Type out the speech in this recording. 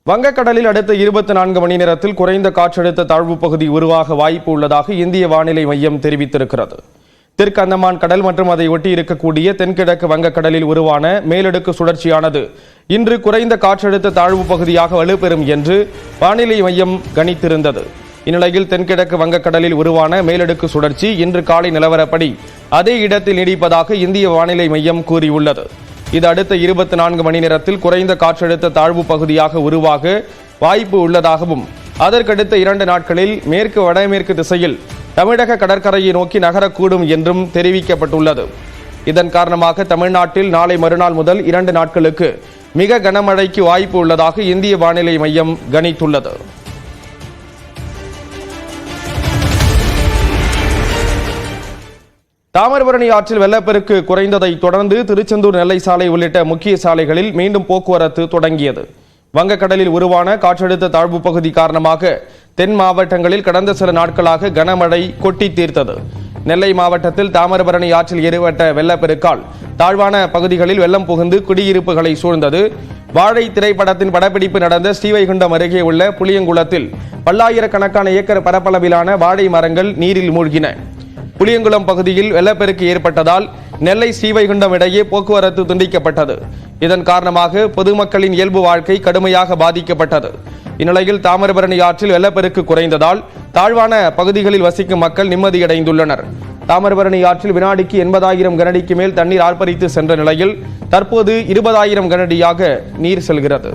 வங்கக்கடலில் அடுத்த 24 மணி நேரத்தில் குறைந்த காற்றழுத்த தாழ்வு பகுதி உருவாக வாய்ப்பு உள்ளதாக இந்திய வானிலை மையம் தெரிவித்திருக்கிறது. தெற்கு அந்தமான் கடல் மற்றும் அதை ஒட்டி இருக்கக்கூடிய தென்கிழக்கு வங்கக்கடலில் உருவான மேலடுக்கு சுழற்சியானது இன்று குறைந்த காற்றழுத்த தாழ்வு பகுதியாக வலுப்பெறும் என்று வானிலை மையம் கணித்திருந்தது. இந்நிலையில் தென்கிழக்கு வங்கக்கடலில் உருவான மேலடுக்கு சுழற்சி இன்று காலை நிலவரப்படி அதே இடத்தில் நீடிப்பதாக இந்திய வானிலை மையம் கூறியுள்ளது. இது அடுத்த 24 மணி நேரத்தில் குறைந்த காற்றழுத்த தாழ்வு பகுதியாக உருவாக வாய்ப்பு உள்ளதாகவும் அதற்கடுத்த 2 நாட்களில் மேற்கு வடமேற்கு திசையில் தமிழக கடற்கரையை நோக்கி நகரக்கூடும் என்றும் தெரிவிக்கப்பட்டுள்ளது. இதன் காரணமாக தமிழ்நாட்டில் நாளை மறுநாள் முதல் 2 நாட்களுக்கு மிக கனமழைக்கு வாய்ப்பு உள்ளதாக இந்திய வானிலை மையம் கணித்துள்ளது. தாமிரபரணி ஆற்றில் வெள்ளப்பெருக்கு குறைந்ததை தொடர்ந்து திருச்செந்தூர் நெல்லை சாலை உள்ளிட்ட முக்கிய சாலைகளில் மீண்டும் போக்குவரத்து தொடங்கியது. வங்கக்கடலில் உருவான காற்றழுத்த தாழ்வு பகுதி காரணமாக தென் மாவட்டங்களில் கடந்த சில நாட்களாக கனமழை கொட்டி தீர்த்தது. நெல்லை மாவட்டத்தில் தாமிரபரணி ஆற்றில் ஏற்பட்ட வெள்ளப்பெருக்கால் தாழ்வான பகுதிகளில் வெள்ளம் புகுந்து குடியிருப்புகளை சூழ்ந்தது. வாழை திரைப்படத்தின் படப்பிடிப்பு நடந்த ஸ்ரீவைகுண்டம் அருகே உள்ள புளியங்குளத்தில் பல்லாயிரக்கணக்கான ஏக்கர் பரப்பளவிலான வாழை மரங்கள் நீரில் மூழ்கின. புளியங்குளம் பகுதியில் வெள்ளப்பெருக்கு ஏற்பட்டதால் நெல்லை ஸ்ரீவைகுண்டம் இடையே போக்குவரத்து துண்டிக்கப்பட்டது. இதன் காரணமாக பொதுமக்களின் இயல்பு வாழ்க்கை கடுமையாக பாதிக்கப்பட்டது. இந்நிலையில் தாமிரபரணி ஆற்றில் வெள்ளப்பெருக்கு குறைந்ததால் தாழ்வான பகுதிகளில் வசிக்கும் மக்கள் நிம்மதியடைந்துள்ளனர். தாமிரபரணி ஆற்றில் வினாடிக்கு 80,000 கனஅடிக்கு மேல் தண்ணீர் ஆர்ப்பரித்து சென்ற நிலையில் தற்போது 20,000 கனஅடியாக நீர் செல்கிறது.